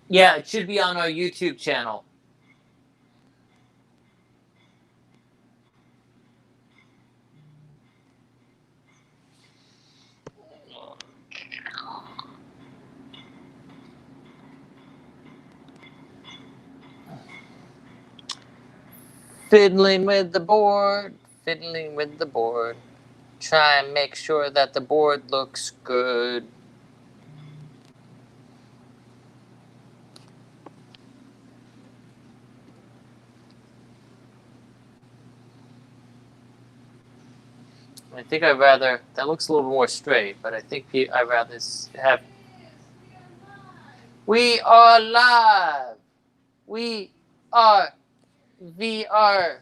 Yeah, it should be on our YouTube channel. Fiddling with the board, fiddling with the board. Try and make sure that the board looks good. I think I'd rather, that looks a little more straight, but I think I'd rather have. We are live. We are VR.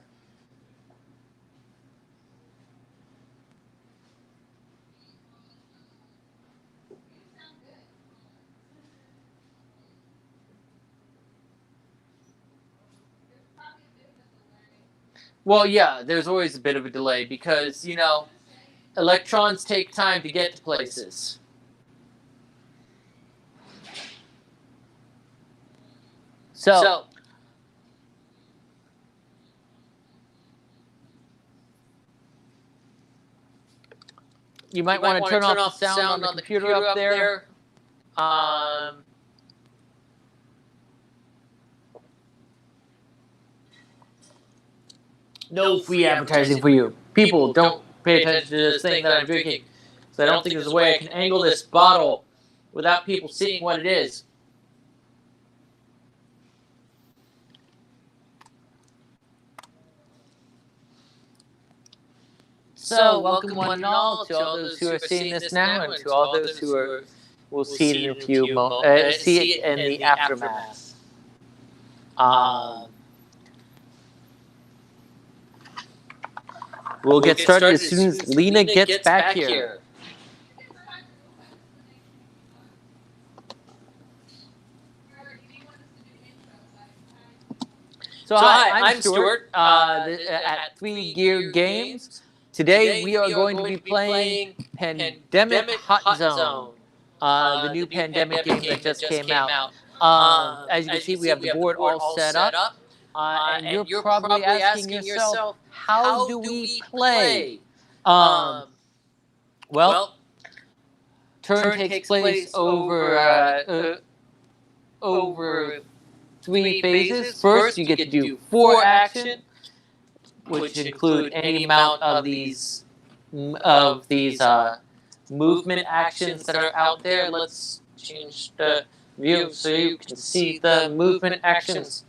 Well, yeah, there's always a bit of a delay because, electrons take time to get to places. So you might want to turn off the sound on the computer up there. No free advertising for you. People, don't pay attention to this thing that I'm drinking. So I don't think there's a way I can angle this bottle without people seeing what it is. So, welcome one and all to all those who are seeing this now, and to all those who will see it in a few see it in the aftermath. We'll get started as soon as Lena gets back here. So hi, I'm Stuart at 3 Gear Games. Today we are going to be playing Pandemic Hot Zone, the new pandemic game that just came out. As you can see, we have the board all set up, and you're probably asking yourself, how do we play? Well, turn takes place over 3 phases. First, you get to do 4 action, which include any amount of these movement actions that are out there. Let's change the view so you can see the movement actions.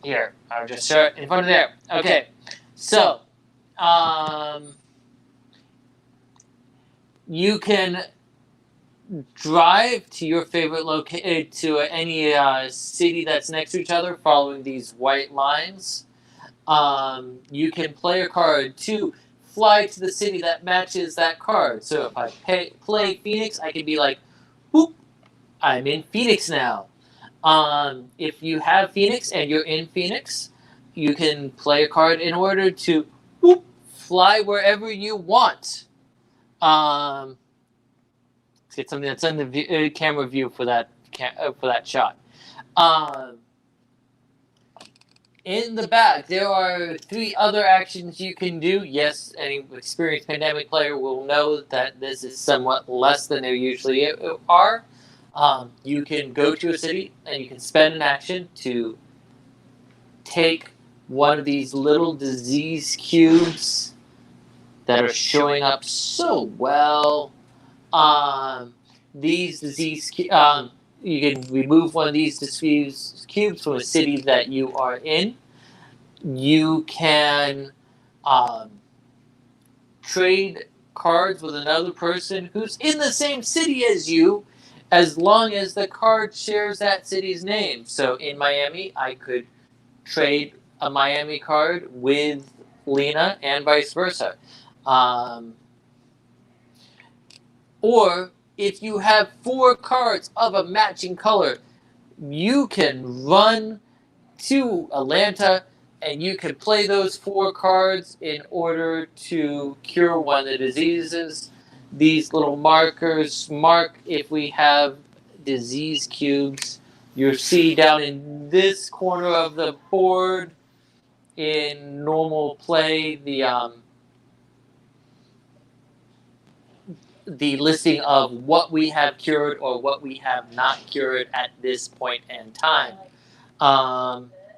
Here, I'll just show it in front of there. Okay, so you can drive to your favorite location, to any city that's next to each other, following these white lines. You can play a card to fly to the city that matches that card. So if I play Phoenix, I can be like, whoop, I'm in Phoenix now. If you have Phoenix and you're in Phoenix, you can play a card in order to whoop, fly wherever you want. Let's get something that's in the camera view for that shot. In the back, there are 3 other actions you can do. Yes, any experienced pandemic player will know that this is somewhat less than they usually are. You can go to a city and you can spend an action to take one of these little disease cubes that are showing up so well. These disease you can remove one of these disease cubes from a city that you are in. You can trade cards with another person who's in the same city as you, as long as the card shares that city's name. So in Miami, I could trade a Miami card with Lena and vice versa. Or if you have 4 cards of a matching color, you can run to Atlanta And you can play those 4 cards in order to cure one of the diseases. These little markers mark if we have disease cubes. You'll see down in this corner of the board in normal play the listing of what we have cured or what we have not cured at this point in time.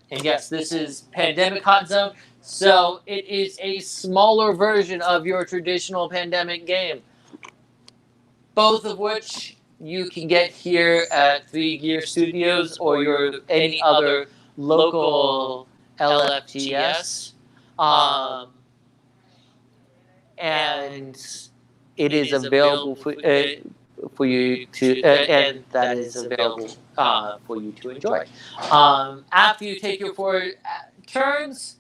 And yes, this is Pandemic Hot Zone, so it is a smaller version of your traditional Pandemic game, both of which you can get here at 3 Gear Studios or your any other local LFGS. And it is available for you to, and that is available for you to enjoy. After you take your 4 turns,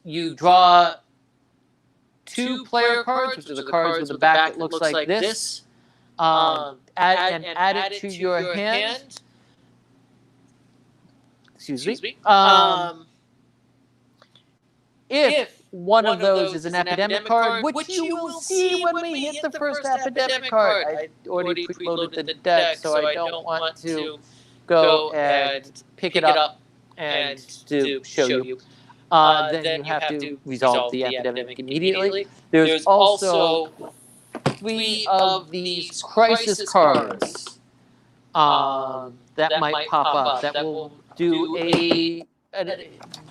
you draw 2 player cards, which are the cards with a back that looks like this. Add it to your hand. Excuse me. If one of those is an epidemic card, which you will see when we hit the first epidemic card. I already preloaded the deck, so I don't want to go and pick it up and to show you. Then you have to resolve the epidemic immediately. There's also 3 of these crisis cards that might pop up that will do an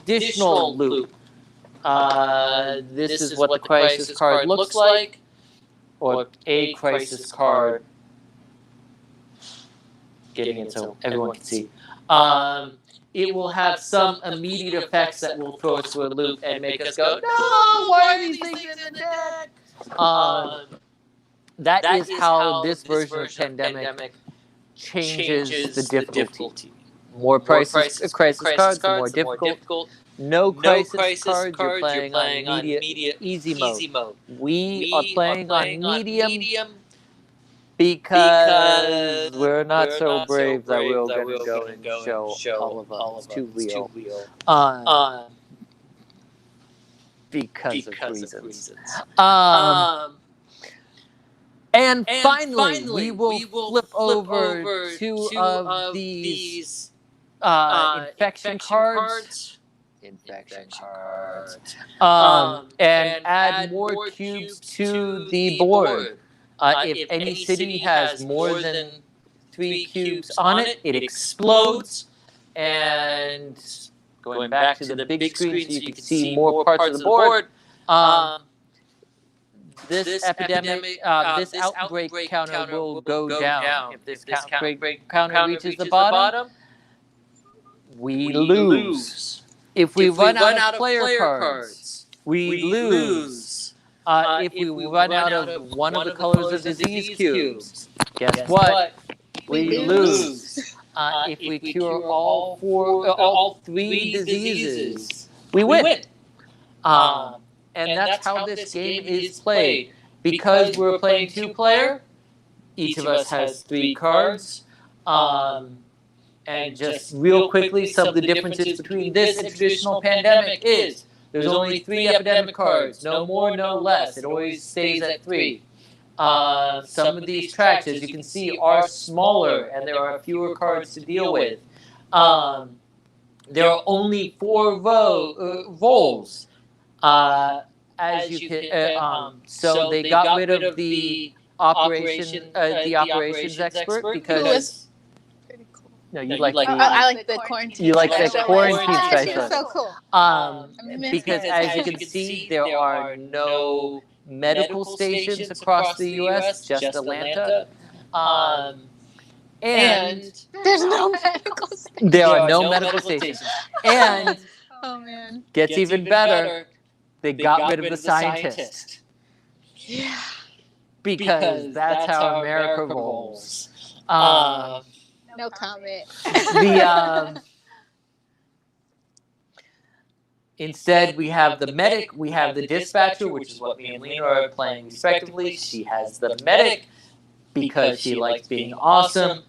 additional loop. This is what the crisis card looks like, or a crisis card. Getting it so everyone can see. It will have some immediate effects that will throw us through a loop and make us go, no, why are these things in the deck? That is how this version of Pandemic changes the difficulty. More crisis cards, the more difficult. No crisis cards, you're playing on immediate easy mode. We are playing on medium because we're not so brave that we're going to go and show all of us. It's too real. Because of reasons. And finally, we will flip over 2 of these infection cards. And add more cubes to the board. If any city has more than 3 cubes on it, it explodes. And going back to the big screen so you can see more parts of the board, this outbreak counter will go down. If this outbreak counter reaches the bottom, we lose. If we run out of player cards, we lose. If we run out of one of the colors of disease cubes, guess what? We lose. If we cure all 3 diseases, we win. And that's how this game is played. Because we're playing 2-player, each of us has 3 cards. And just real quickly, some of the differences between this and traditional Pandemic is there's only 3 epidemic cards, no more, no less. It always stays at 3. Some of these tracks, as you can see, are smaller and there are fewer cards to deal with. There are only 4 rolls, as you can. So they got rid of the operations expert because. No, you like the. I like the quarantine. You like the quarantine special. So cool. Because as you can see, there are no medical stations across the U.S., just Atlanta. And there's no medical station. There are no medical stations. And Oh man. gets even better, they got rid of the scientist. Yeah. Because that's how America rolls. No comment. Instead, we have the medic, we have the dispatcher, which is what me and Lena are playing respectively. She has the medic because she likes being awesome.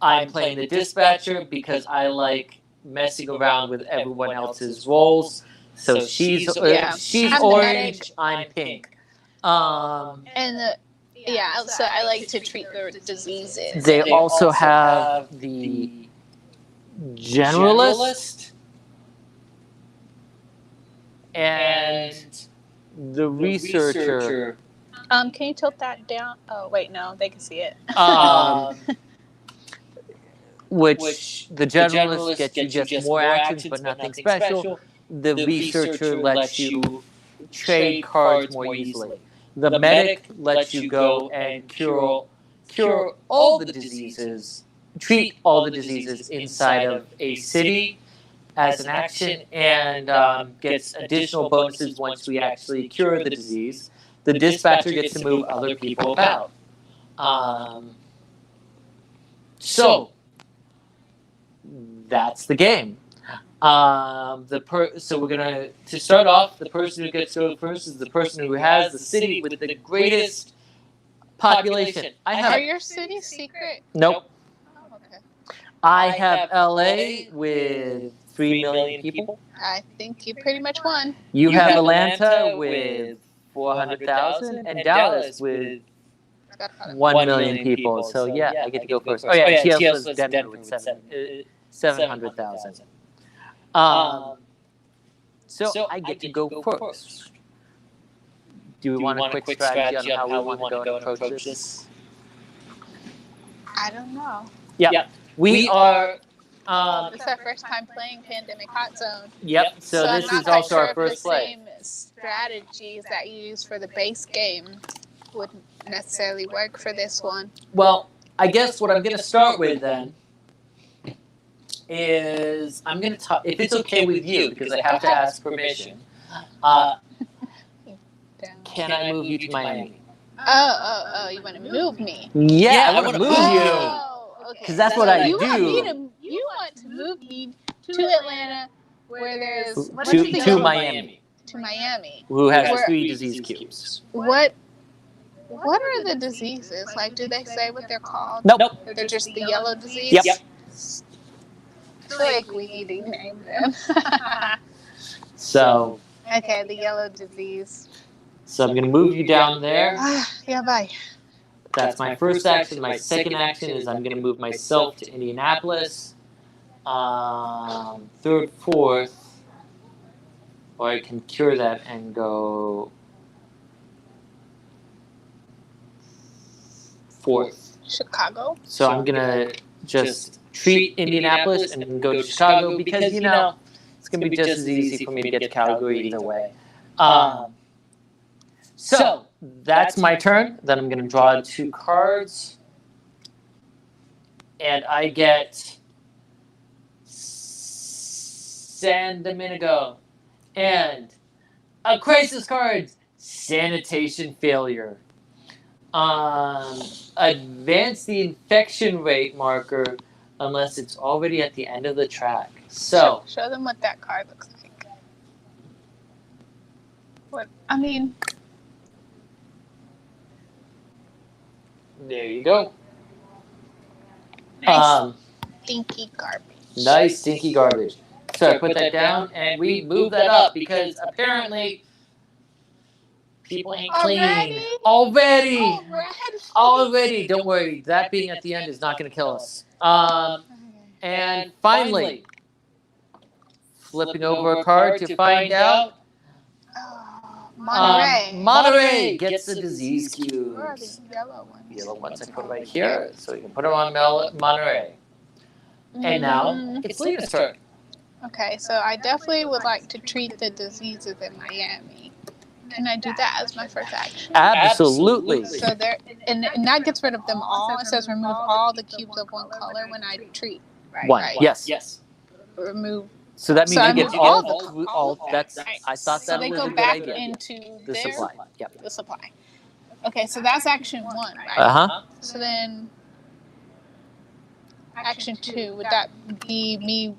I'm playing the dispatcher because I like messing around with everyone else's roles. So she's I'm the orange, medic. I'm pink. And so I like to treat the diseases. They also have the generalist and the researcher. Can you tilt that down? Oh wait, no, they can see it. Which the generalist gets you just more actions, but nothing special. The researcher lets you trade cards more easily. The medic lets you go and cure all the diseases, treat all the diseases inside of a city as an action, and gets additional bonuses once we actually cure the disease. The dispatcher gets to move other people about. So that's the game. So we're gonna to start off. The person who gets to go first is the person who has the city with the greatest population. Are your cities secret? Nope. Oh, okay. I have LA with 3 million people. I think you pretty much won. You have Atlanta with 400,000 and Dallas with 1 million people. So yeah, I get to go first. Oh yeah, TL's was Denver with 700,000. So I get to go first. Do we want a quick strategy on how we want to go and approach this? I don't know. Yeah. We are. This is our first time playing Pandemic Hot Zone. Yep. So I'm this not is quite also sure our if first the play. same strategies that you use for the base game wouldn't necessarily work for this one. Well, I guess what I'm going to start with then is I'm going to talk, if it's okay with you, because I have to ask permission, can I move you to Miami? Oh, you want to move me? Yeah, I want to move you. Oh, okay. Because that's what I you do. You want to move me to Atlanta, where there's To Miami, to Miami, who has Where- 3 disease cubes. What are the diseases? Like, do they say what they're called? Nope. They're just the yellow disease? Yep. I feel like we need to name them. So Okay, the yellow disease. I'm going to move you down there. Yeah, bye. That's my first action. My second action is I'm going to move myself to Indianapolis. Third, fourth, or I can cure that and go fourth. Chicago. So I'm going to just treat Indianapolis and go to Chicago because, it's going to be just as easy for me to get to Calgary either way. So that's my turn. Then I'm going to draw 2 cards. And I get San Domingo. And a crisis card, sanitation failure. Advance the infection rate marker unless it's already at the end of the track. So show them what that card looks like. What? I mean, there you go. nice stinky garbage. Nice stinky garbage. So I put that down and we move that up because apparently people ain't clean. Already. Don't worry. That being at the end is not going to kill us. And finally, flipping over a card to find out. Monterey gets the disease cubes. Where are the yellow ones? Yellow ones I put right here, so you can put them on Monterey. And now it's Lena's turn. Okay, so I definitely would like to treat the diseases in Miami. Can I do that as my first action? Absolutely. So there, and that gets rid of them all. It says remove all the cubes of one color when I treat. One. Right. Yes. Remove. So that means So I you get move all. That's. Right. I thought So that they was go a good back idea. into The their supply. Yep. the supply. Okay, so that's action 1, right? So then, action 2, would that be me?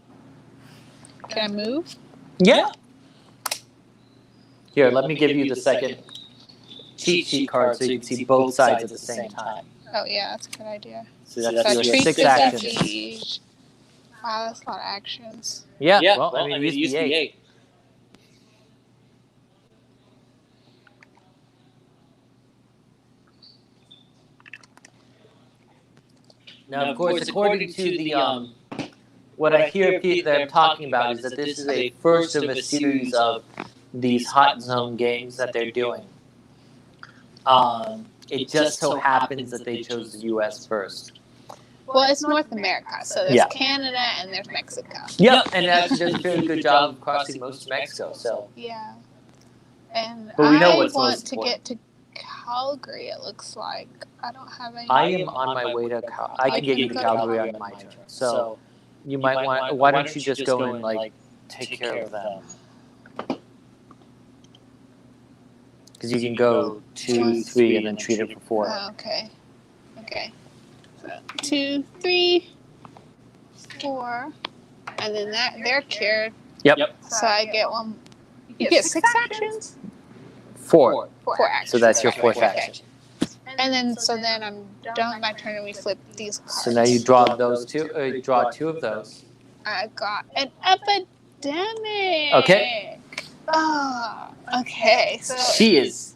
Can I move? Yeah. Here, let me give you the second cheat sheet card so you can see both sides at the same time. Oh yeah, that's a good idea. So So that's your treat 6 the actions. disease. Wow, that's a lot of actions. Yeah, well, I mean, it used to be 8. Now, of course, according to the what I hear them talking about is that this is a first of a series of these hot zone games that they're doing. It just so happens that they chose the U.S. first. Well, it's North America, so there's Canada and there's Mexico. Yep, and it actually does a fairly good job of crossing most of Mexico. So yeah, and but we know I what's want most to important. get to Calgary. It looks like I don't have any. I am on my way to. I can get you to Calgary on my turn. So you might want. Why don't you just go and like take care of them? Because you can go 2, 3, and then treat it for 4. Oh, okay. Okay. So 2, 3, 4, and then they're cured. Yep. So I get one. You get 6 actions. 4. 4 actions. So that's your 4th action. And then I'm done with my turn, and we flip these cards. So now you draw those 2. Draw 2 of those. I got an epidemic. Okay. Oh, okay. So She is.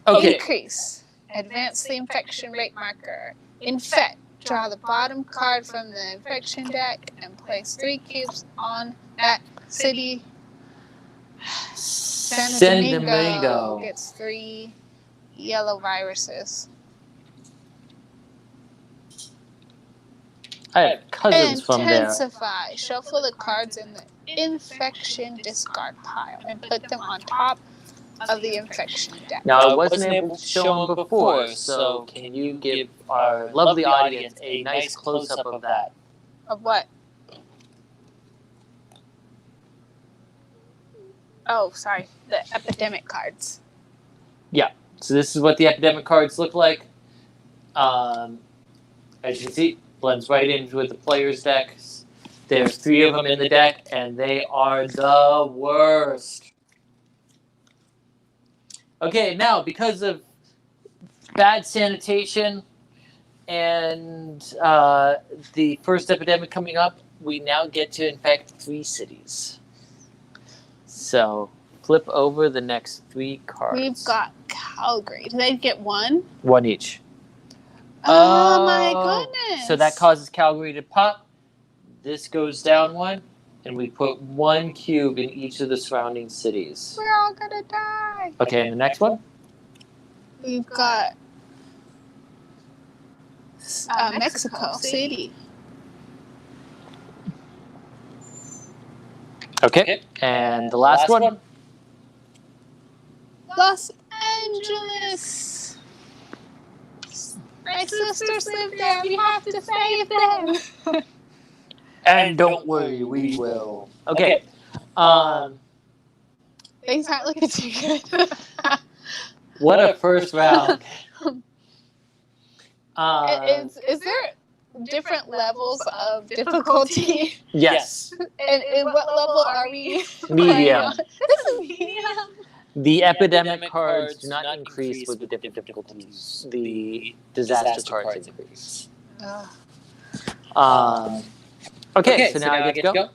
Okay. Increase. Advance the infection rate marker. Infect. Draw the bottom card from the infection deck and place 3 cubes on that city. San Domingo gets 3 yellow viruses. I have cousins from there. Intensify. Shuffle the cards in the infection discard pile and put them on top of the infection deck. Now, I wasn't able to show them before, so can you give our lovely audience a nice close-up of that? Of what? Oh, sorry. The epidemic cards. Yeah. So this is what the epidemic cards look like. As you can see, blends right in with the player's decks. There's 3 of them in the deck, and they are the worst. Okay, now, because of bad sanitation and the first epidemic coming up, we now get to infect 3 cities. So, flip over the next 3 cards. We've got Calgary. Do they get 1? 1 each. Oh my goodness. So that causes Calgary to pop. This goes down 1, and we put 1 cube in each of the surrounding cities. We're all gonna die. Okay, and the next one? We've got Mexico City. Okay, and the last one? Los Angeles. My sisters live there. We have to save them. And don't worry, we will. Okay. Things aren't looking too good. What a first round. Is there different levels of difficulty? Yes. And what level are we? Medium. This is medium. The epidemic cards do not increase with the difficulties. The disaster cards increase. Okay, so now I get to go.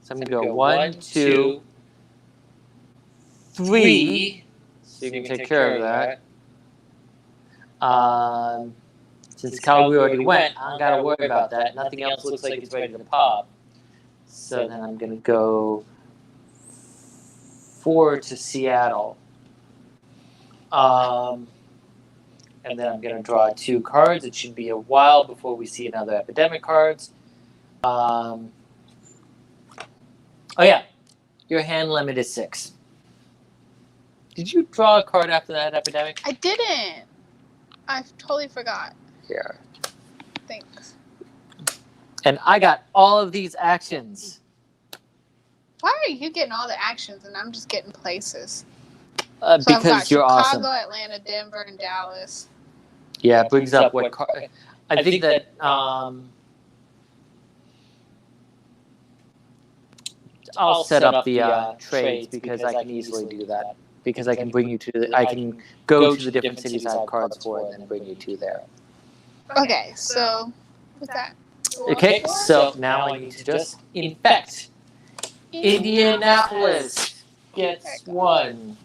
So I'm going to go 1, 2, 3. So you can take care of that. Since Calgary already went, I don't got to worry about that. Nothing else looks like it's ready to pop. So then I'm going to go 4 to Seattle. And then I'm going to draw 2 cards. It should be a while before we see another epidemic cards. Oh yeah, your hand limit is 6. Did you draw a card after that epidemic? I didn't. I totally forgot. Here. Thanks. And I got all of these actions. Why are you getting all the actions and I'm just getting places? Because you're awesome. Chicago, Atlanta, Denver, and Dallas. Yeah, it brings up what card. I think that I'll set up the trades because I can easily do that. Because I can bring you to I can go to the different cities I have cards for and then bring you to there. Okay, so with that. Okay, so now I need to just infect. Indianapolis gets 1.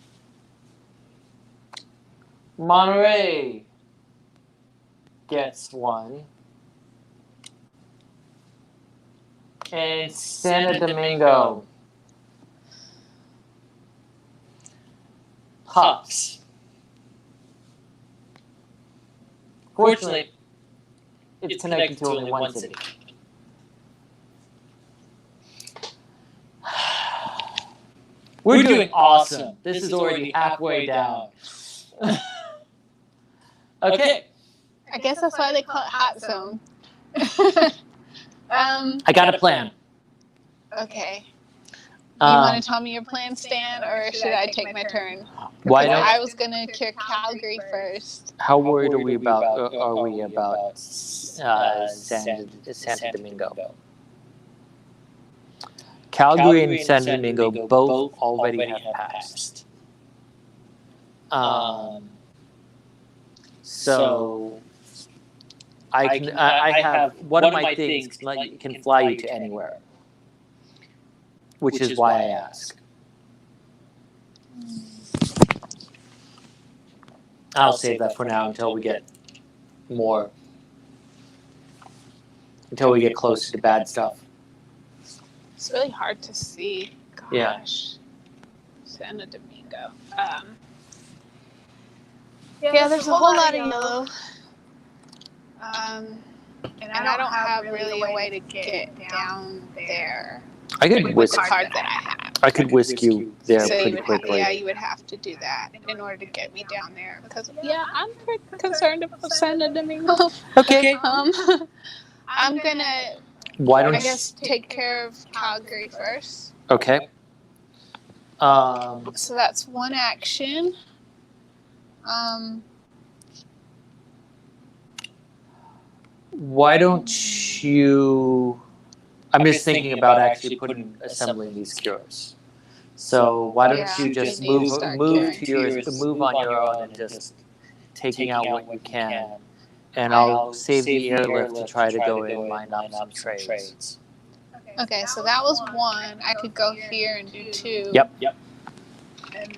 Monterey gets 1. And Santo Domingo pops. Fortunately, it's connected to only one city. We're doing awesome. This is already halfway down. Okay. I guess that's why they call it hot zone. I got a plan. Okay. You want to tell me your plan, Stan, or should I take my turn? Why don't I was gonna cure Calgary first. How worried are we about San Domingo? Calgary and San Domingo both already have passed. So I have one of my things can fly you to anywhere, which is why I ask. I'll save that for now until we get more, until we get closer to bad stuff. It's really hard to see. Gosh. Yeah. Santo Domingo. Yeah, there's a whole lot of yellow. And I don't have really a way to get down there. I could with whisk. the card that I have. I could whisk you there So pretty quickly. you would have to do that in order to get me down there because I'm pretty concerned about Santo Domingo. Okay. I'm gonna. Why don't I guess take care of Calgary first. Okay. So that's one action. Why don't you? I'm just thinking about actually assembling these cures. So why don't you just move on your own and just taking out what you can, and I'll save the airlift to try to go and line up some trades. Okay, so that was one. I could go here and do 2. Yep.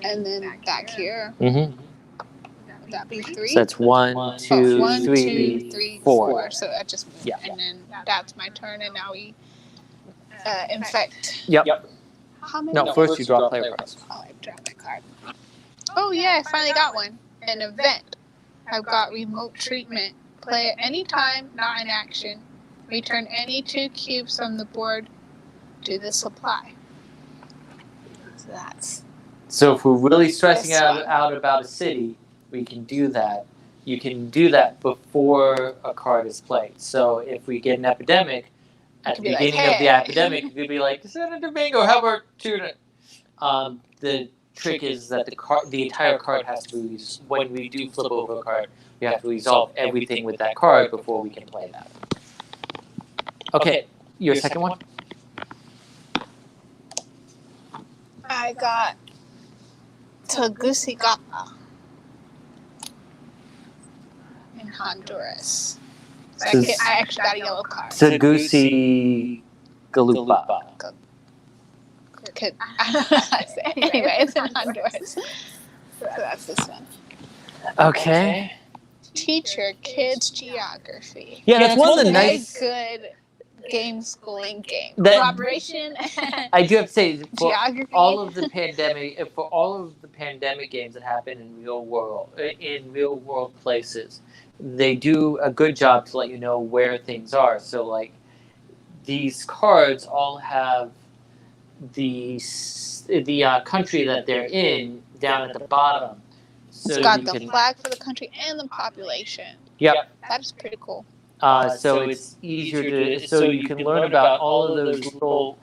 And then that cure. Mm-hmm. Would that be 3? So that's 1, 2, 3, 4. So that just moved. Yeah. And then that's my turn, and now we infect. Yep. How many? No, first you draw player cards. Oh, I dropped my card. Oh yeah, I finally got one. An event. I've got remote treatment. Play at any time, not in action. Return any 2 cubes from the board to the supply. So that's. So if we're really stressing out about a city, we can do that. You can do that before a card is played. So if we get an epidemic, at the beginning of the epidemic, you could be like, Santo Domingo, how about tuna? The trick is that the entire card has to be, when we do flip over a card, we have to resolve everything with that card before we can play that. Okay, your second one? I got Tegucigalpa in Honduras. So I actually got a yellow card. Tegucigalpa. I don't know how to say it. Anyway, it's in Honduras. So that's this one. Okay. Teach your kids geography. Yeah, that's one of the nice. Good game schooling game. That, Cooperation. I do have to say, for Geography. all of the pandemic games that happen in real world places, they do a good job to let you know where things are. So, like, these cards all have the country that they're in down at the bottom. So it's got the flag for the country and the population. Yep. That is pretty cool. So it's easier to, so you can learn about all of those little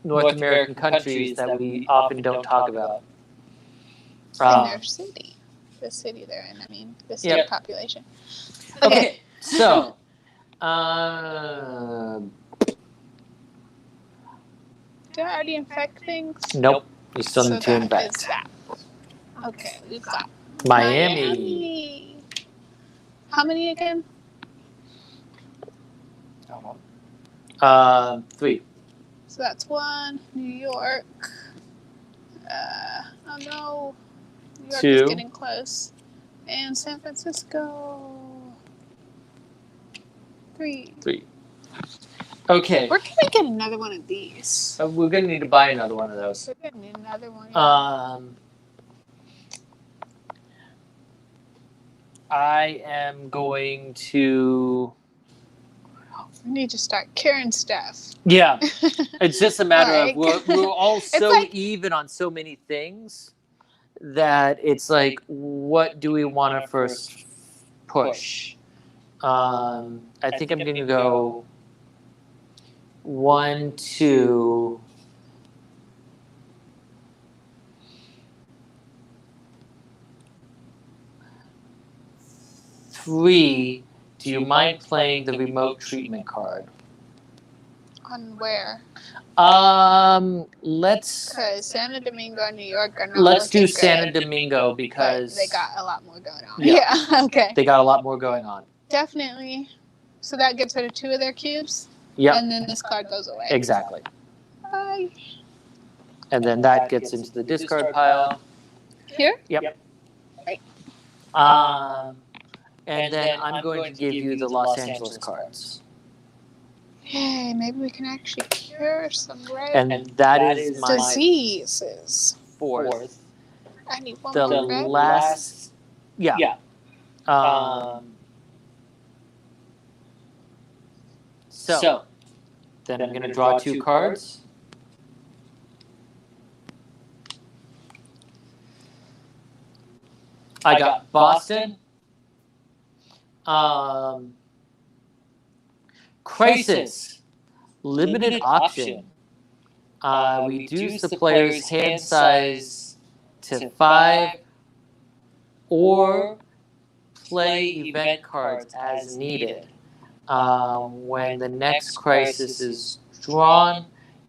North American countries that we often don't talk about. And their city. The city they're in, the city population. Okay, so, did I already infect things? Nope, you still need to infect. Okay, we've got Miami. How many again? 3. So that's 1. New York. Oh no. New York 2. is getting close. And San Francisco. 3. Okay. Where can we get another one of these? We're going to need to buy another one of those. We're gonna need another one. Yeah. I am going to... We need to start carrying stuff. Yeah. It's just a matter of we're all so like, even on so many things that it's like, what do we want to first push? I think I'm going to go 1, 2... 3. Do you mind playing the remote treatment card? On where? Let's... Because Santa Domingo and New York are not Let's do looking Santa good, Domingo but because... they got a lot more going on. Yeah. Okay. They got a lot more going on. Definitely. So that gets rid of 2 of their cubes? Yep. And then this card goes away. Exactly. Bye. And then that gets into the discard pile. Here? Yep. Right. And then I'm going to give you the Los Angeles cards. Yay, maybe we can actually cure some And that is my diseases. 4th. I need one The more red. last... Yeah. So, then I'm going to draw 2 cards. I got Boston. Crisis. Limited option. Reduce the player's hand size to 5 or play event cards as needed. When the next crisis is drawn,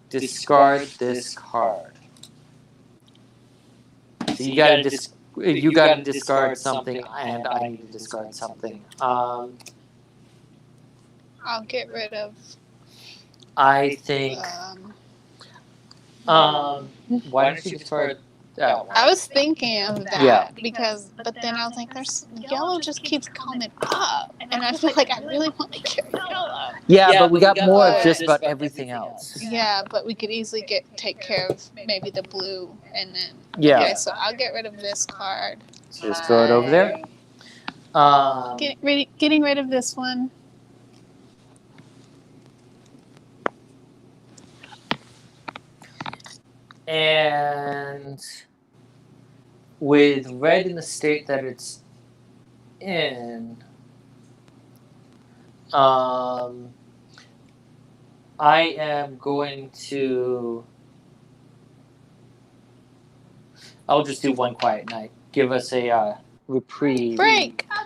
discard this card. So you got to discard something, and I need to discard something. I'll get rid of. I think. Why don't you discard that one? I was thinking of that but then I was like, yellow just keeps coming up, and I feel like I really want to carry yellow. Yeah, but we got more of just about everything else. Yeah, but we could easily take care of maybe the blue, and then Okay, so I'll get rid of this card. So just throw it over there. Getting rid of this one. And with red in the state that it's in, I am going to... I'll just do one quiet night. Give us a reprieve. Break! A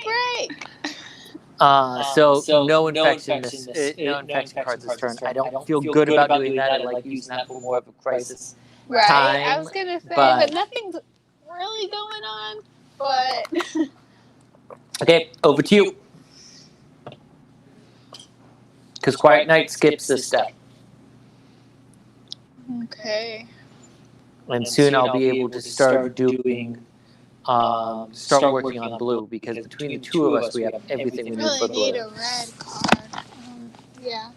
break! So no infection cards this turn. I don't feel good about doing that. I like using that for more of a crisis time. I was gonna say, but nothing's really going on. But okay, over to you. Because Quiet Night skips this step. Okay. And soon I'll be able to start doing. Start working on blue, because between the 2 of us we have everything we need for blue. I need a red card. Yeah.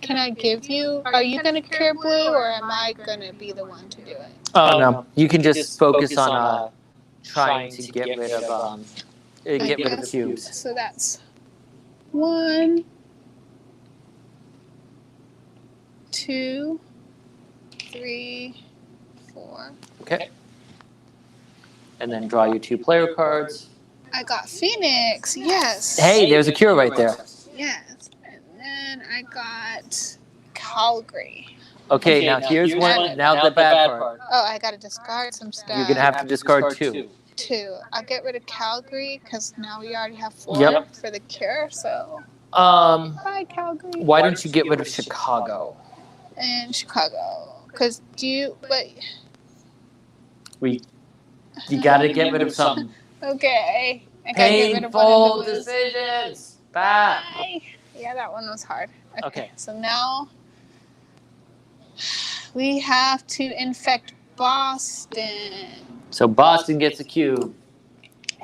Can I give you? Are you going to cure blue, or am I going to be the one to do it? Oh no, you can just focus on trying to get rid of cubes. So that's 1, 2, 3, 4. Okay. And then draw your 2 player cards. I got Phoenix, yes. Hey, there's a cure right there. Yes. And then I got Calgary. Okay, now here's one. Now the bad part. Oh, I got to discard some stuff. You're going to have to discard 2. 2. I'll get rid of Calgary because now we already have 4 for the cure, so. Bye, Calgary. Why don't you get rid of Chicago? And Chicago. Because You gotta get rid of something. Okay. I gotta Painful get rid of one of the decisions. Bye. Yeah, that one was hard. Okay. So now we have to infect Boston. So Boston gets a cube.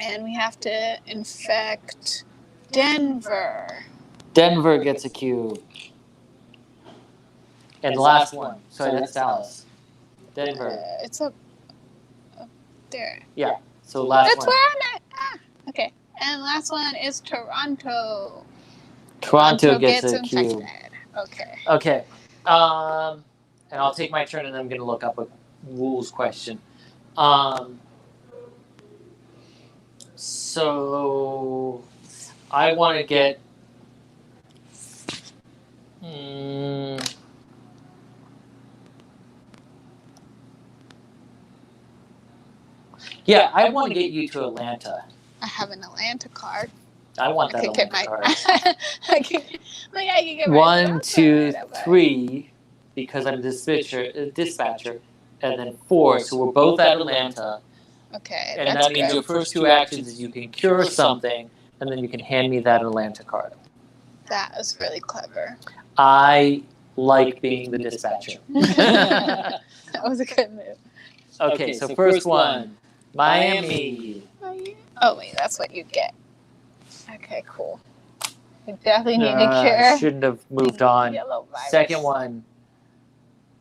And we have to infect Denver. Denver gets a cube. And the last one. Sorry, that's Dallas. Denver. It's up there. Yeah. So last That's one. where I'm at. Okay. And last one is Toronto. Toronto gets a infected. cube. Okay. Okay. And I'll take my turn, and I'm going to look up a rules question. So I want to get. Yeah, I want to get you to Atlanta. I have an Atlanta card. I want that Atlanta card. I can get 1, 2, 3, because I'm dispatcher, and then 4. So we're both at Atlanta. Okay, and that means your first 2 actions is you can cure something, and then you can hand me that Atlanta card. That was really clever. I like being the dispatcher. That was a good move. Okay, so first one, Miami. Oh wait, that's what you get. Okay, cool. We definitely need to cure. Shouldn't have moved on. Yellow virus. Second one,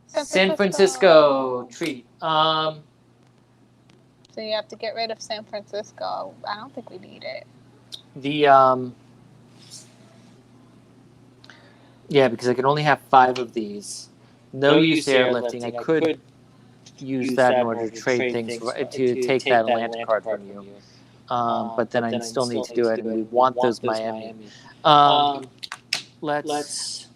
San Francisco treat. So you have to get rid of San Francisco. I don't think we need it. Yeah, because I can only have 5 of these. No use airlifting. I could use that in order to trade things, to take that Atlanta card from you. But then I still need to do it, and we want those Miami. Let's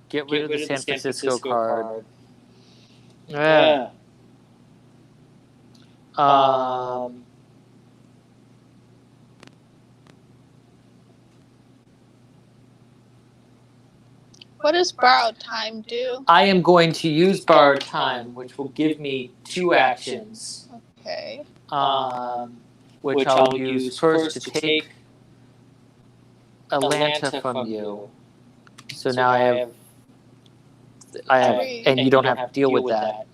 get rid of the San Francisco card. Yeah. What does borrowed time do? I am going to use borrowed time, which will give me 2 actions. Okay. Which I'll use first to take Atlanta from you. So now I have, and you don't have to deal with that.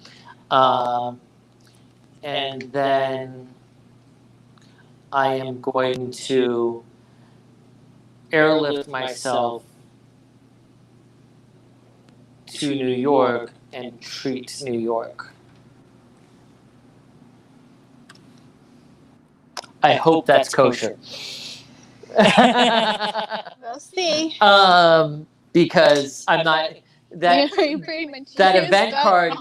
And then I am going to airlift myself to New York and treat New York. I hope that's kosher. We'll see. Because I'm not that event card.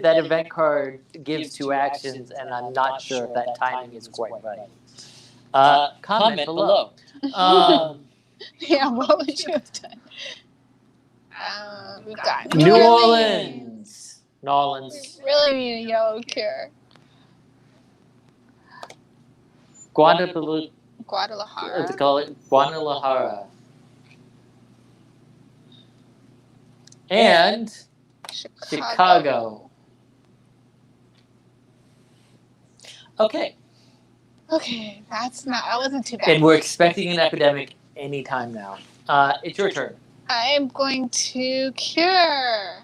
That event card gives 2 actions, and I'm not sure if that timing is quite right. Comment below. Yeah, what would you have done? We got New Orleans. We really need a yellow cure. Guadalajara. And Chicago. Okay. Okay, that wasn't too bad. And we're expecting an epidemic anytime now. It's your turn. I am going to cure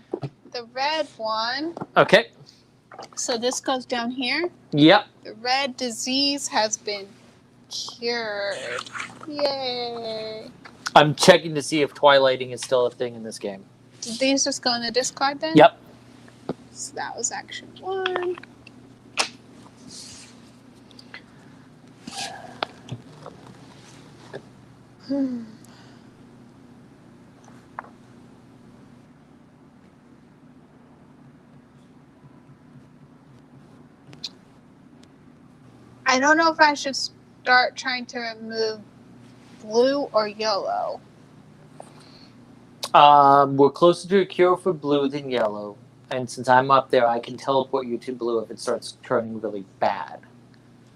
the red one. Okay. So this goes down here. Yep. The red disease has been cured. Yay. I'm checking to see if twilighting is still a thing in this game. Did these just go in the discard then? Yep. So that was action 1. I don't know if I should start trying to remove blue or yellow. We're closer to a cure for blue than yellow. And since I'm up there, I can teleport you to blue if it starts turning really bad.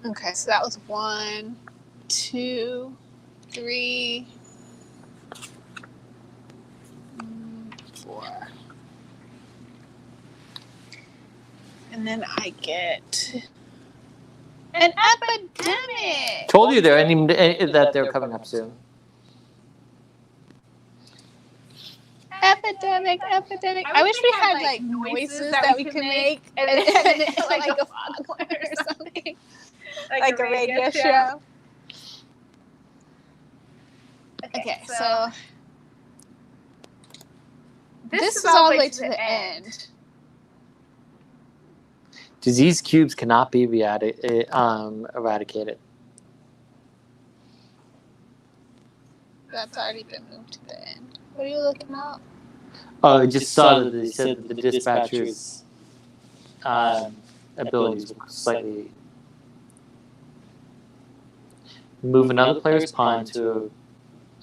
Okay, so that was 1, 2, 3, 4. And then I get An epidemic. Told you that they're coming up soon. Epidemic. I wish we had like noises that we could make and like a foghorn or something. Like a radio show. Okay, so this is all the way to the end. Disease cubes cannot be eradicated. That's already been moved to the end. What are you looking up? Oh, I just saw that they said that the dispatcher's abilities were slightly... Move another player's pawn to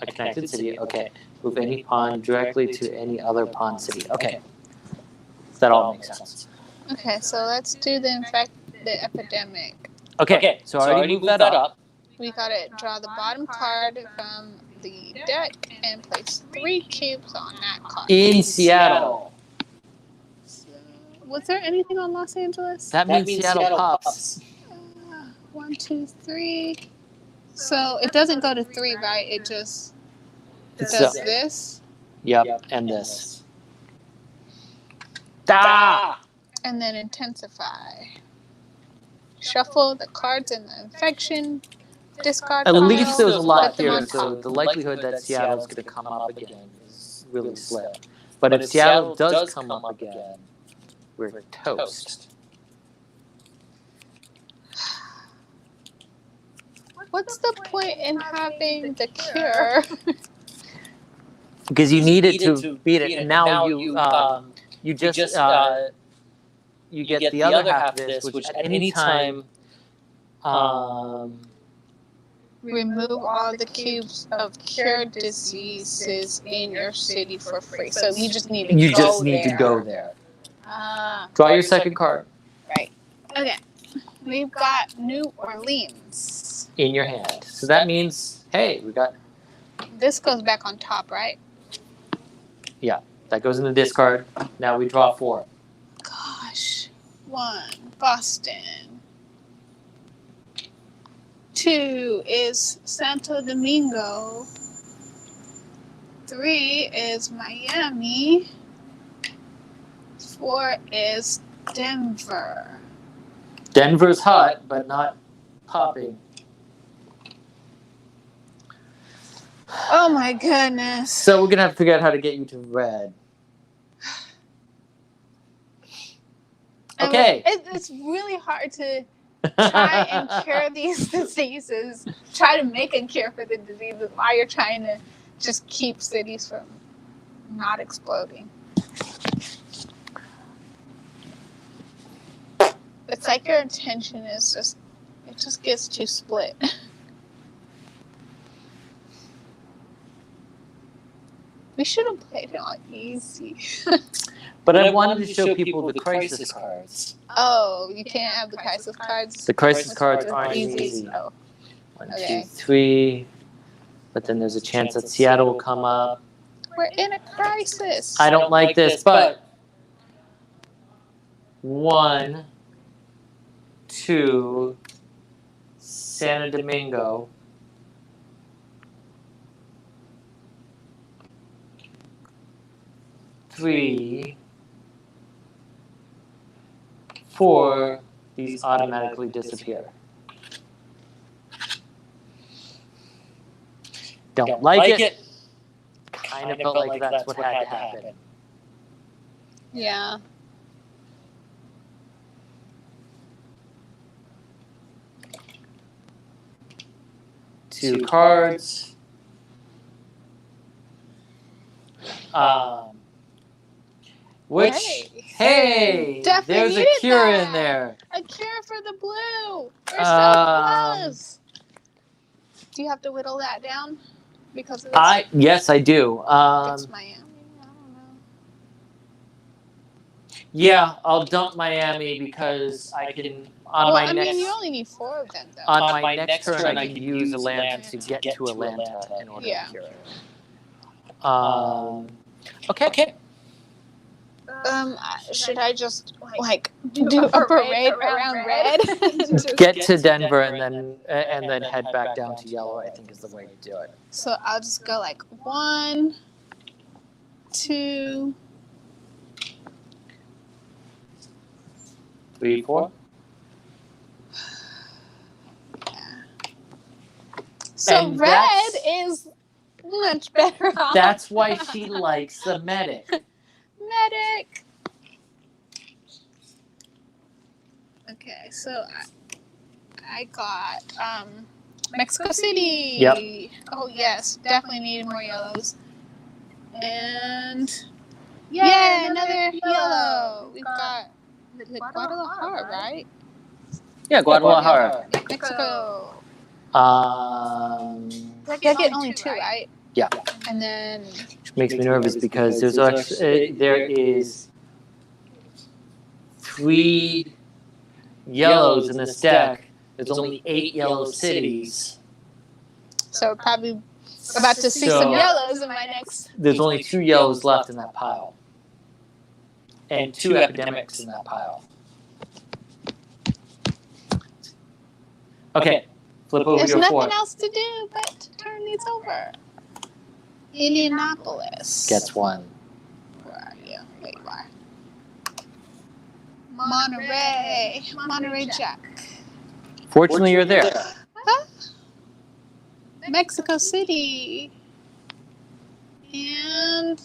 a connected city. Okay. Move any pawn directly to any other pawn city. Okay. That all makes sense. Okay, so let's do the epidemic. Okay, so I already moved that up. We gotta draw the bottom card from the deck and place 3 cubes on that card. In Seattle. Was there anything on Los Angeles? That means Seattle pops. 1, 2, 3. So it doesn't go to 3, right? It just does this. Yep, and this. Da! And then intensify. Shuffle the cards in the infection. Discard At pile, least there's a lot put them here, on so top. the likelihood that Seattle's going to come up again is really slim. But if Seattle does come up again, we're toast. What's the point in having the cure? Because you needed to beat it, and now you just you get the other half of this, which at any time Remove all the cubes of cured diseases in your city for free. So you just need to go there. Draw your second card. Right. Okay. We've got New Orleans In your hand. So that means, hey, we got... This goes back on top, right? Yeah, that goes in the discard. Now we draw 4. Gosh. 1, Boston. 2 is Santo Domingo. 3 is Miami. 4 is Denver. Denver's hot, but not popping. Oh my goodness. So we're going to have to figure out how to get you to red. Okay. It's really hard to try and cure these diseases. Try to make a cure for the diseases while you're trying to just keep cities from not exploding. It's like your intention is it just gets too split. We should have played it on easy. But I wanted to show people the crisis cards. Oh, you can't have the crisis cards? The crisis cards aren't easy. Oh. 1, Okay. 2, 3. But then there's a chance that Seattle will come up. We're in a crisis. I don't like this, but 1, 2, Santo Domingo. 3, 4, these automatically disappear. Don't like it. Kind of felt like that's what had to happen. Yeah. Two cards. Which, hey, there's a cure in there. A cure for the blue. We're so close. Do you have to whittle that down because of this? Yes, I do. It's Miami. I don't know. Yeah, I'll dump Miami because I can you only need 4 of them though. On my next turn, I can use Atlanta to get to Atlanta in order to cure it. Okay. Should I just like do a parade around red? Just- Get to Denver and then head back down to yellow, I think is the way to do it. So I'll just go like 1, 2, 3, 4. So And red that's- is much better off. That's why she likes the medic. Medic. Okay, so I got Mexico City. Yep. Oh yes, definitely need more yellows. And yeah, another yellow. We've got Guadalajara, right? Yeah, Guadalajara. Mexico. Um, I get only 2, right? Yeah. And then which makes me nervous because there is 3 yellows in this deck. There's only 8 yellow cities. so probably about to see So- some yellows in my next. There's only 2 yellows left in that pile. And 2 epidemics in that pile. Okay, flip over There's your nothing 4. else to do but to turn these over. Indianapolis. Gets 1. Where are you? There you are. Monterey. Monterey Jack. Fortunately, you're there. Huh? Mexico City. And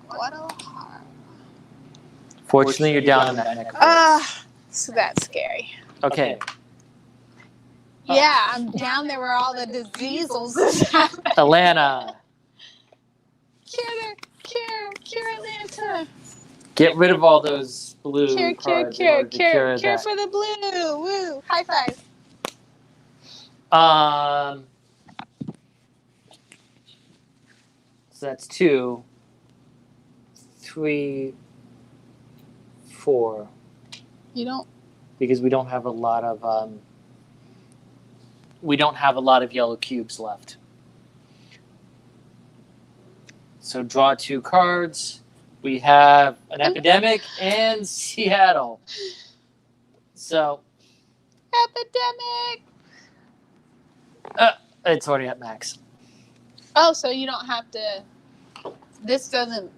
Guadalajara. Fortunately, you're down in that neck of the woods. So that's scary. Okay, Yeah, I'm down there where all the diseases is happening. Atlanta. Cure Atlanta. Get rid of all those blue Cure cards in order to cure that. for the blue. Woo. High five. So that's 2, 3, 4. You don't. Because we don't have a lot of yellow cubes left. So draw 2 cards. We have an epidemic and Seattle. So Epidemic. it's already at max. Oh, so you don't have to. This doesn't.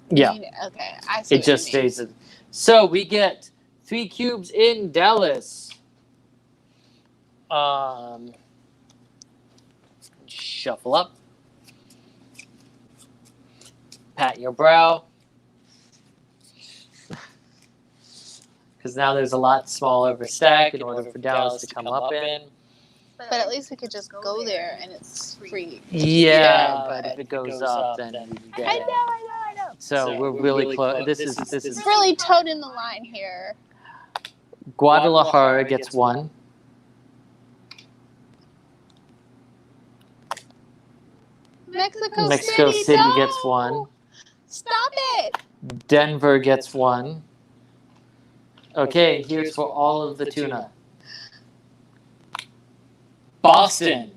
Yeah, Mean, okay, I see. it just stays. So we get 3 cubes in Dallas. Shuffle up. Pat your brow. Because now there's a lot smaller of a stack in order for Dallas to come up in. But at least we could just go there and it's free. Yeah, but if it goes up, then we get I it. know. So we're really close. This is It's really toting the line here. Guadalajara gets 1. Mexico City no! gets 1. Stop it! Denver gets 1. Okay, here's for all of the tuna. Boston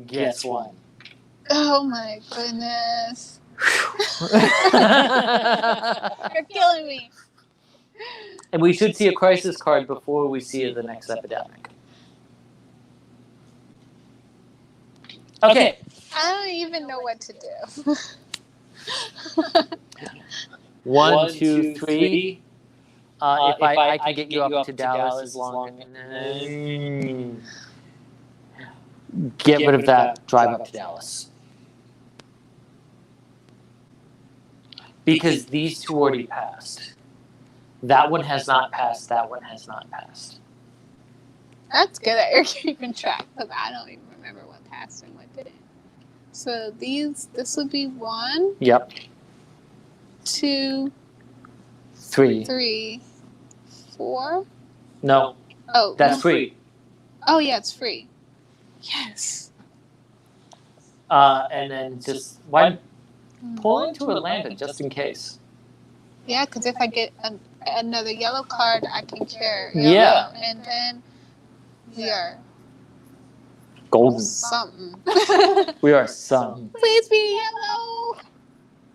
gets 1. Oh my goodness. You're killing me. And we should see a crisis card before we see the next epidemic. Okay. I don't even know what to do. 1, 2, 3. If I can get you up to Dallas as long as... Get rid of that. Drive up to Dallas. Because these 2 already passed. That one has not passed. That one has not passed. That's good that you're keeping track because I don't even remember what passed and what didn't. So this would be 1, Yep. 2, 3. 3, 4. No, Oh, that's no. free. Oh yeah, it's free. Yes. And then just pull into Atlanta just in case. Yeah, because if I get another yellow card, I can cure. Yeah. And then we are Golden. something. We are some. Please be yellow.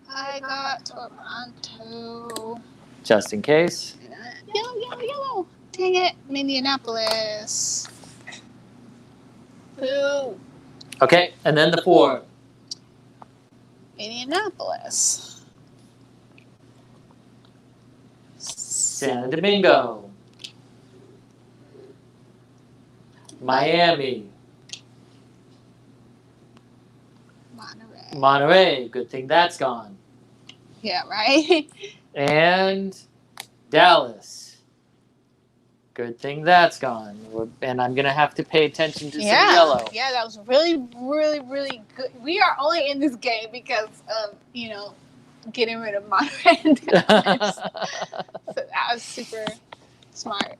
I got Toronto. just in case. Yellow, yellow, yellow. Dang it, Indianapolis. Boo. Okay, and then the 4. Indianapolis. Santo Domingo. Miami. Monterey. Good thing that's gone. Yeah, right? And Dallas. Good thing that's gone. And I'm going to have to pay attention to some yellow. Yeah, that was really, really, really good. We are only in this game because of, getting rid of Monterey and Dallas. So that was super smart.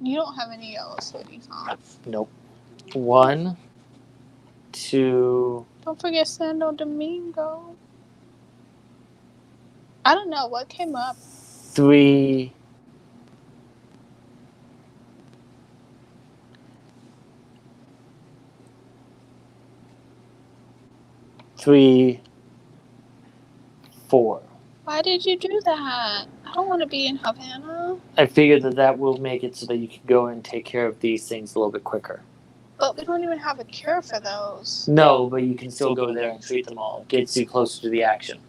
You don't have any yellow cities, huh? Nope. 1, 2. Don't forget Santo Domingo. I don't know what came up. 3. 3, 4. Why did you do that? I don't want to be in Havana. I figured that will make it so that you can go and take care of these things a little bit quicker. But we don't even have a cure for those. No, but you can still go there and treat them all. It gets you closer to the action.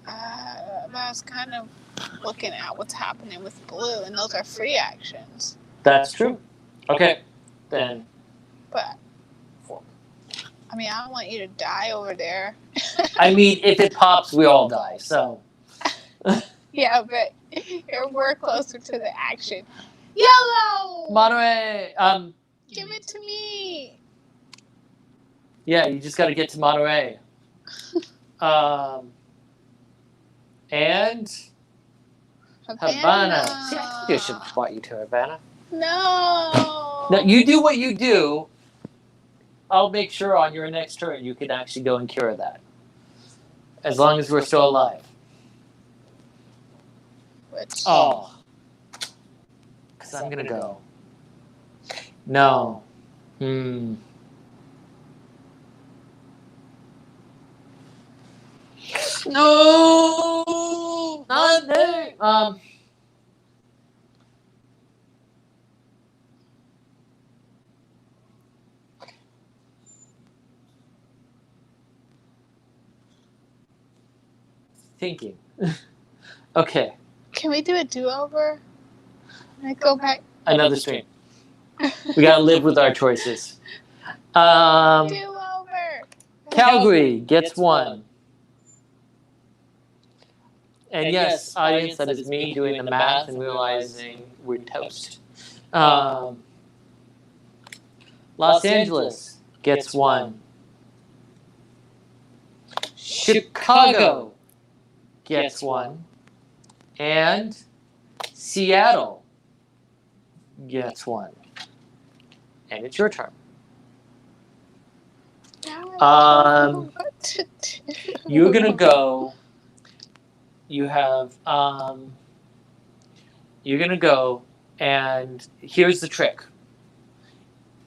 That's kind of looking at what's happening with blue, and those are free actions. That's true. Okay, then. But, I mean, I don't want you to die over there. I mean, if it pops, we all die, so. Yeah, but we're closer to the action. Yellow! Monterey! Give it to me! Yeah, you just gotta get to Monterey. And Havana. See, I think I should have brought you to Havana. No! No, you do what you do. I'll make sure on your next turn you can actually go and cure that. As long as we're still alive. Which? Oh. Because I'm going to go. No. No! Not there! Thinking. Okay. Can we do a do-over? Can I go back? Another stream. We gotta live with our choices. Do-over! Calgary gets 1. And yes, audience, that is me doing the math and realizing we're toast. Los Angeles gets 1. Chicago gets 1. And Seattle gets 1. And it's your turn. You're gonna go. You have. You're gonna go, and here's the trick.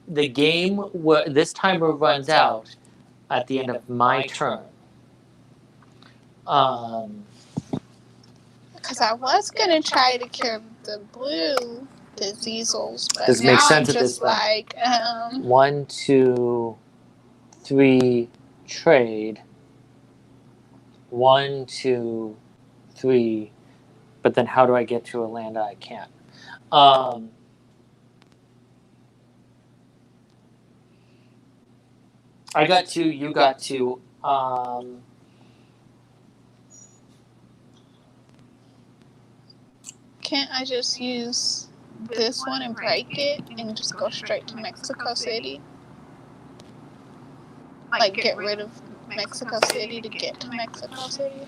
The game, this timer runs out at the end of my turn. Because I was gonna try to cure the blue diseases, but Does it now make sense I'm at this just like 1, 2, 3, trade. 1, 2, 3. But then how do I get to a land I can't? I got 2, you got 2. Can't I just use this one and break it and just go straight to Mexico City? Like get rid of Mexico City to get to Mexico City?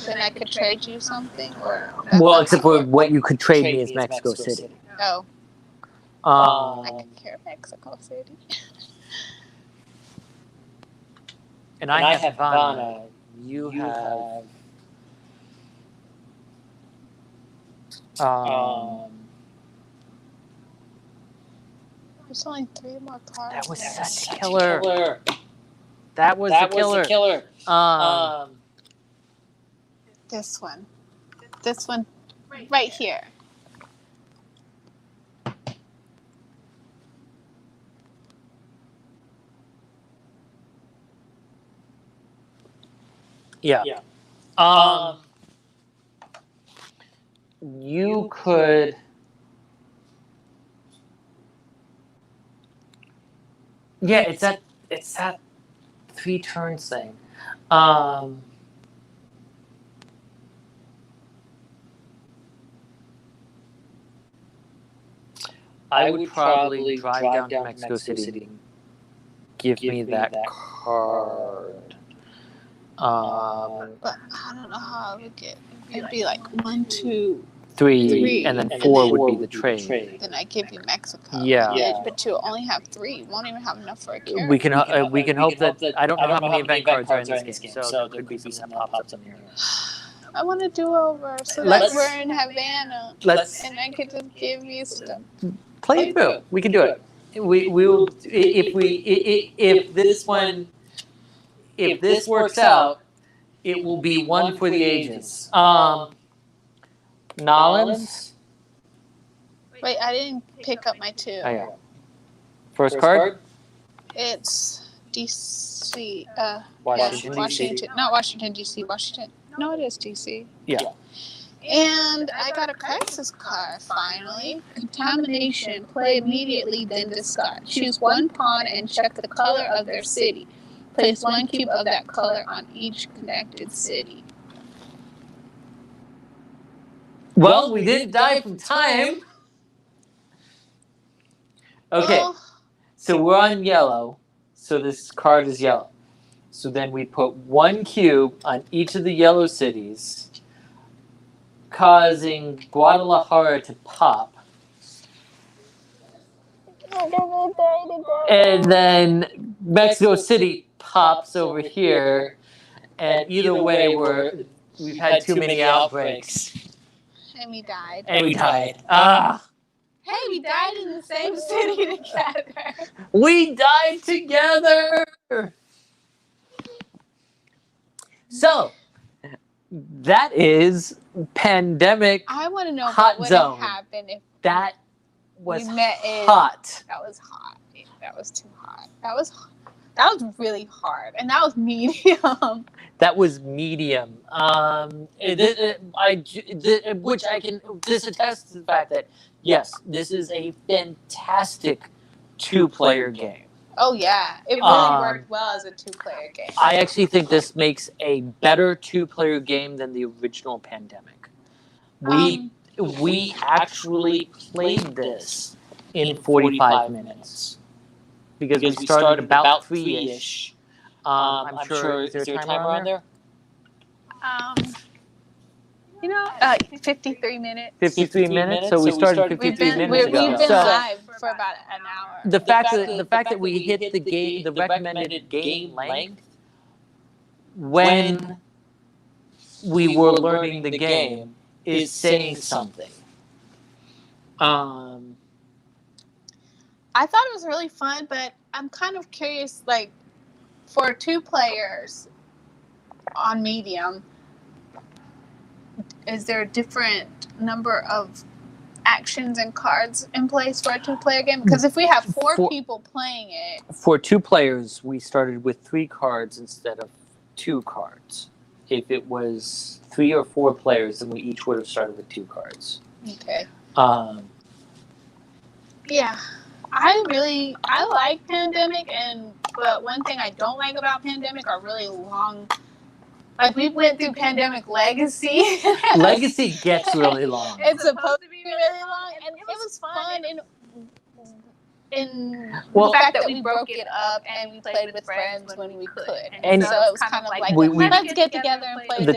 Then I could trade you something? Well, except for what you could trade me is Mexico City. Oh. I could cure Mexico City. And I have Havana. You have... There's only 3 more cards. That was there. such a killer. That was a killer. This one. This one right here. Yeah. You could. Yeah, it's that 3 turns thing. I would probably drive down to Mexico City and give me that card. But I don't know how I would get. It'd be like 1, 2, 3, and then 4 would be the trade. Then I give you Mexico. Yeah. But you only have 3. You won't even have enough for a carry. We can hope that I don't know how many event cards are in this game, so there could be something that pops up in here. I want to do over so Let's- that we're in Havana. Let's And I could just give you stuff. play it through. We can do it. We will if this works out, it will be one for the ages. Nolans. Wait, I didn't pick up my 2. Oh, yeah. First card. It's DC. Washington, Washington. Not Washington, DC. Washington. No, it is DC. Yeah. And I got a crisis card, finally. Contamination. Play immediately, then discard. Choose 1 pawn and check the color of their city. Place 1 cube of that color on each connected city. Well, we didn't die from time. Okay, Well, so we're on yellow. So this card is yellow. So then we put 1 cube on each of the yellow cities, causing Guadalajara to pop. And then Mexico City pops over here. And either way, we've had too many outbreaks. and we died. And we died. Ah! Hey, we died in the same city together. We died together! So, that is Pandemic. I want to know Hot what would zone. have happened if That was we met in. hot. That was hot. That was too hot. That was really hard, and that was medium. That was medium. Which I can attest to the fact that, yes, this is a fantastic 2-player game. Oh yeah, it really worked well as a 2-player game. I actually think this makes a better 2-player game than the original Pandemic. We actually played this in 45 minutes. Because we started about 3-ish. I'm sure, is there a timer on there? 53 minutes. 53 minutes? So we started 53 minutes ago. We've been So live for about an hour. the fact that we hit the recommended game length when we were learning the game is saying something. I thought it was really fun, but I'm kind of curious, like, for 2 players on medium, is there a different number of actions and cards in place for a 2-player game? Because if we have 4 people playing it... For 2 players, we started with 3 cards instead of 2 cards. If it was 3 or 4 players, then we each would have started with 2 cards. Okay. Yeah. I like Pandemic, but one thing I don't like about Pandemic are really long. Like, we went through Pandemic Legacy. Legacy gets really long. It's supposed to be really long, and it was fun in the fact that we broke it up and we played with friends when we could. And so it was kind of like, let's get together and play the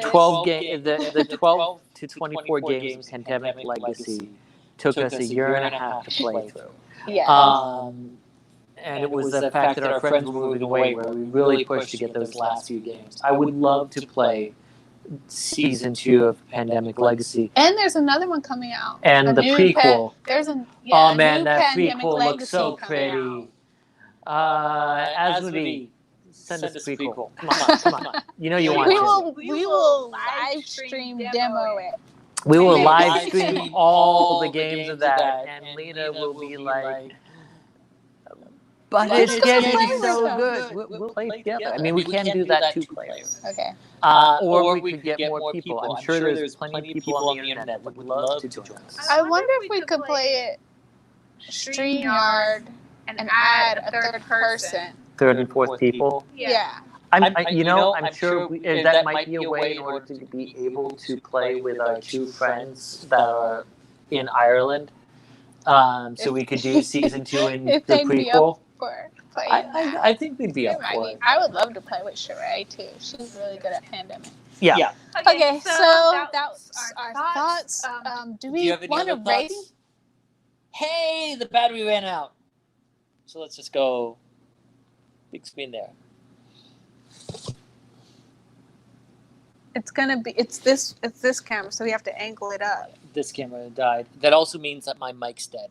this. 12 to 24 games Pandemic Legacy took us a year and a half to play through. Yeah. And it was the fact that our friends were moving away where we really pushed to get those last few games. I would love to play season 2 of Pandemic Legacy. And there's another one coming out. And the prequel. There's a Oh man, new that Pandemic prequel looks Legacy so coming pretty. out. Asmodee, send us a prequel. Come on. You know you want to. We will live stream demo it. We will Maybe. live stream all the games of that, and Lena will be like, but Let's it's go getting play with so them. good. We'll play together. I mean, we can do that 2 players. Okay. Or we could get more people. I'm sure there's plenty of people on the internet that would love to join us. I wonder if we could play it StreamYard and add a third person. Third and fourth people. Yeah. I'm sure that might be a way in order to be able to play with our 2 friends that are in Ireland. So we could do season 2 in the prequel. For playing I think we'd be up for it. I would love to play with Sheree too. She's really good at Pandemic. Yeah. Okay, so that's our thoughts. Do we have any want other to rate? thoughts? Hey, the battery ran out. So let's just go big screen there. It's this camera, so we have to angle it up. This camera died. That also means that my mic's dead.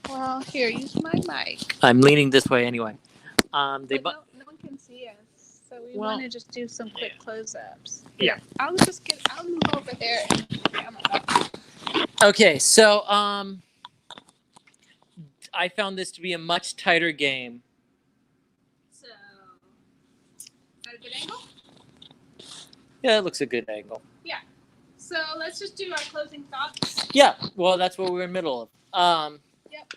Well, here, use my mic. I'm leaning this way anyway. No one can see us, so we want to just do some quick close-ups. Yeah. I'll move over there. Okay, so I found this to be a much tighter game. So, is that a good angle? Yeah, it looks a good angle. Yeah. So let's just do our closing thoughts. Yeah, well, that's what we're in the middle of. Yep.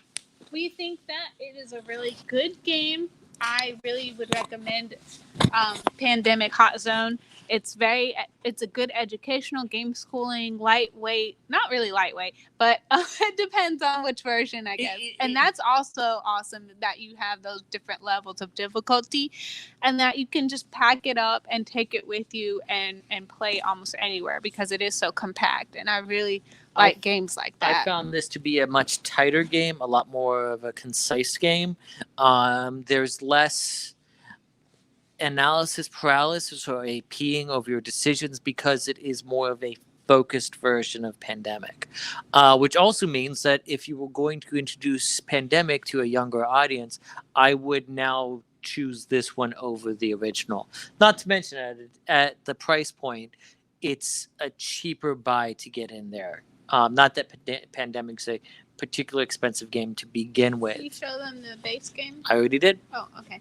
We think that it is a really good game. I really would recommend Pandemic Hot Zone. It's a good educational game, schooling, lightweight, not really lightweight, but it depends on which version, I guess. And that's also awesome that you have those different levels of difficulty and that you can just pack it up and take it with you and play almost anywhere because it is so compact. And I really like games like that. I found this to be a much tighter game, a lot more of a concise game. There's less analysis paralysis or a peeing over your decisions because it is more of a focused version of Pandemic, which also means that if you were going to introduce Pandemic to a younger audience, I would now choose this one over the original. Not to mention at the price point, it's a cheaper buy to get in there. Not that Pandemic's a particularly expensive game to begin with. Can you show them the base game? I already did. Oh, okay.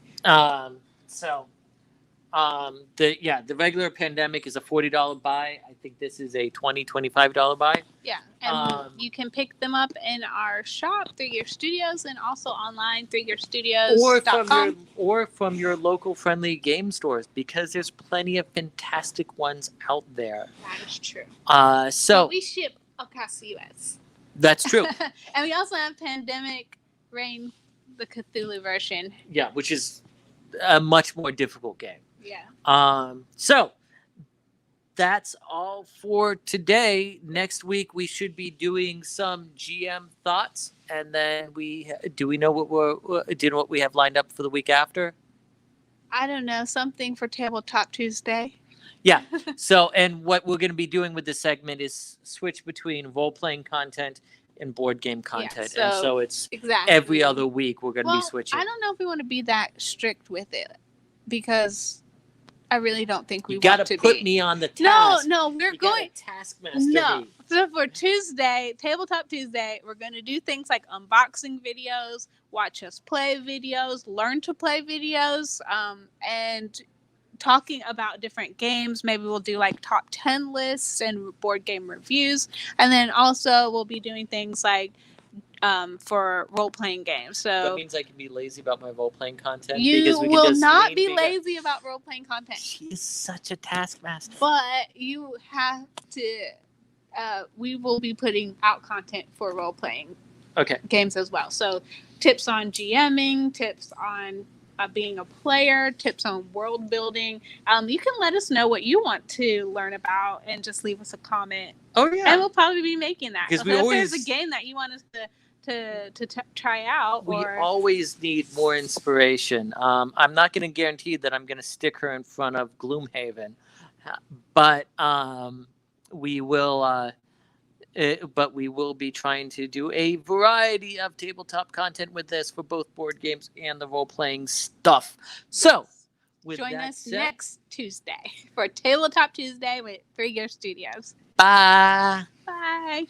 The regular Pandemic is a $40 buy. I think this is a $25 buy. Yeah, and you can pick them up in our shop, 3 Year Studios, and also online, 3yearstudios.com. Or from your local friendly game stores, because there's plenty of fantastic ones out there. That is true. So but we ship across the U.S. That's true. And we also have Pandemic Reign, the Cthulhu version. Yeah, which is a much more difficult game. Yeah. So that's all for today. Next week we should be doing some GM thoughts, and then we know what we have lined up for the week after? I don't know, something for Tabletop Tuesday. Yeah. So, and what we're going to be doing with this segment is switch between role-playing content and board game content. Yeah, and so it's exactly. every other week we're going to be switching. I don't know if we want to be that strict with it because I really don't think we you want to be. You got to put me on the task. No, we're going taskmaster. No. So for Tuesday, Tabletop Tuesday, we're going to do things like unboxing videos, watch us play videos, learn to play videos, and talking about different games. Maybe we'll do like top 10 lists and board game reviews. And then also we'll be doing things like for role-playing games. So that means I can be lazy about my role-playing content. You will not be lazy about role-playing content. She is such a taskmaster. But you have to, we will be putting out content for role-playing games as well. So tips on GMing, tips on being a player, tips on world building. You can let us know what you want to learn about and just leave us a comment. Oh yeah, and we'll probably be making that. Because so if there's a game that you want us to try out, we always need more inspiration. I'm not going to guarantee that I'm going to stick her in front of Gloomhaven, but we will. But we will be trying to do a variety of tabletop content with this for both board games and the role playing stuff. So, with Join that us said, next Tuesday for Tabletop Tuesday with 3 Gear Studios. bye. Bye.